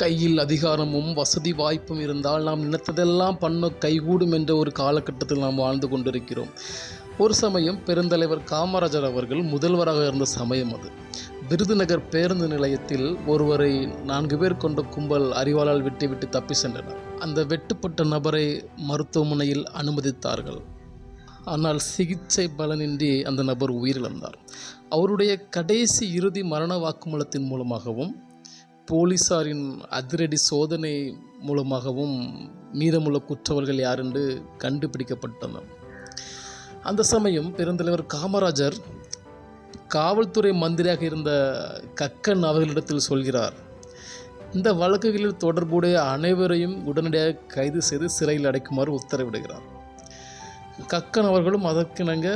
கையில் அதிகாரமும் வசதி வாய்ப்பும் இருந்தால் நாம் நினைத்ததெல்லாம் பண்ண கைகூடும் என்ற ஒரு காலகட்டத்தில் நாம் வாழ்ந்து கொண்டிருக்கிறோம். ஒரு சமயம் பெருந்தலைவர் காமராஜர் அவர்கள் முதல்வராக இருந்த சமயம் அது. விருதுநகர் பேருந்து நிலையத்தில் ஒருவரை 4 பேர் கொண்ட கும்பல் அரிவாளால் வெட்டிவிட்டு தப்பி சென்றனர். அந்த வெட்டுப்பட்ட நபரை மருத்துவமனையில் அனுமதித்தார்கள். ஆனால் சிகிச்சை பலனின்றி அந்த நபர் உயிரிழந்தார். அவருடைய கடைசி இறுதி மரண வாக்குமூலத்தின் மூலமாகவும் போலீசாரின் அதிரடி சோதனை மூலமாகவும் மீதமுள்ள குற்றவாளிகள் யார் என்று கண்டுபிடிக்கப்பட்டனர். அந்த சமயம் பெருந்தலைவர் காமராஜர் காவல்துறை மந்திரியாக இருந்த கக்கன் அவர்களிடத்தில் சொல்கிறார், இந்த வழக்குகளில் தொடர்புடைய அனைவரையும் உடனடியாக கைது செய்து சிறையில் அடைக்குமாறு உத்தரவிடுகிறார். கக்கன் அவர்களும் அதற்கிணங்க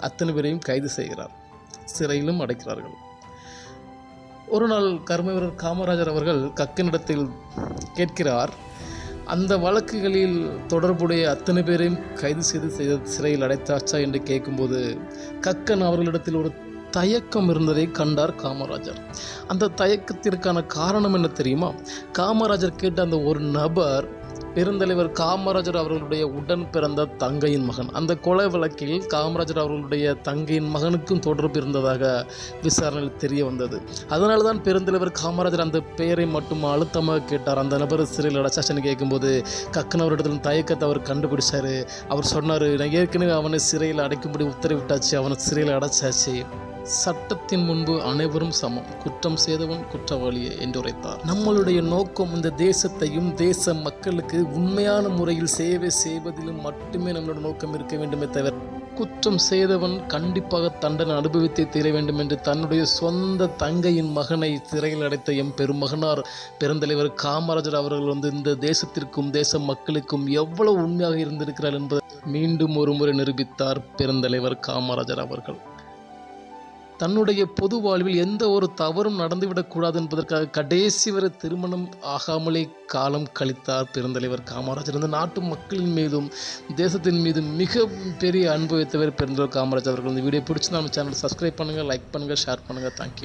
அத்தனை பேரையும் கைது செய்கிறார், சிறையிலும் அடைக்கிறார்கள். ஒரு நாள் கர்ம வீரர் காமராஜர் அவர்கள் கக்கனிடத்தில் கேட்கிறார், அந்த வழக்குகளில் தொடர்புடைய அத்தனை பேரையும் கைது செய்து சிறையில் அடைத்தாச்சா என்று கேட்கும்போது கக்கன் அவர்களிடத்தில் ஒரு தயக்கம் இருந்ததை கண்டார் காமராஜர். அந்த தயக்கத்திற்கான காரணம் என்ன தெரியுமா? காமராஜர் கேட்ட அந்த ஒரு நபர் பெருந்தலைவர் காமராஜர் அவர்களுடைய உடன் பிறந்த தங்கையின் மகன். அந்த கொலை வழக்கில் காமராஜர் அவர்களுடைய தங்கையின் மகனுக்கும் தொடர்பு இருந்ததாக விசாரணையில் தெரிய வந்தது. அதனால தான் பெருந்தலைவர் காமராஜர் அந்த பெயரை மட்டும் அழுத்தமாக கேட்டார். அந்த நபர் சிறையில் அடைச்சாச்சுன்னு கேட்கும்போது கக்கன் அவரிடத்தில் தயக்கத்தை அவர் கண்டுபிடிச்சார். அவர் சொன்னார், நான் ஏற்கனவே அவனை சிறையில் அடைக்கும்படி உத்தரவிட்டாச்சு, அவனை சிறையில் அடைச்சாச்சு. சட்டத்தின் முன்பு அனைவரும் சமம், குற்றம் செய்தவன் குற்றவாளியே என்று உரைத்தார். நம்மளுடைய நோக்கம் இந்த தேசத்தையும் தேச மக்களுக்கு உண்மையான முறையில் சேவை செய்வதிலும் மட்டுமே நம்மளோட நோக்கம் இருக்க வேண்டுமே தவிர குற்றம் செய்தவன் கண்டிப்பாக தண்டனை அனுபவித்தே தீர வேண்டும் என்று தன்னுடைய சொந்த தங்கையின் மகனை சிறையில் அடைத்த எம் பெருமகனார் பெருந்தலைவர் காமராஜர் அவர்கள் இந்த தேசத்திற்கும் தேச மக்களுக்கும் எவ்வளவு உண்மையாக இருந்திருக்கிறார் என்பதை மீண்டும் ஒரு முறை நிரூபித்தார் பெருந்தலைவர் காமராஜர் அவர்கள். தன்னுடைய பொது வாழ்வில் எந்த ஒரு தவறும் நடந்துவிடக்கூடாது என்பதற்காக கடைசி வரை திருமணம் ஆகாமலே காலம் கழித்தார் பெருந்தலைவர் காமராஜர். இந்த நாட்டு மக்களின் மீதும் தேசத்தின் மீதும் மிக பெரிய அன்பு வைத்தவர் பெருந்தலைவர் காமராஜர் அவர்கள். இந்த வீடியோ பிடிச்சி நம்ம சேனல் சப்ஸ்கிரைப் பண்ணுங்கள், லைக் பண்ணுங்கள், ஷேர் பண்ணுங்கள். தேங்க்யூ.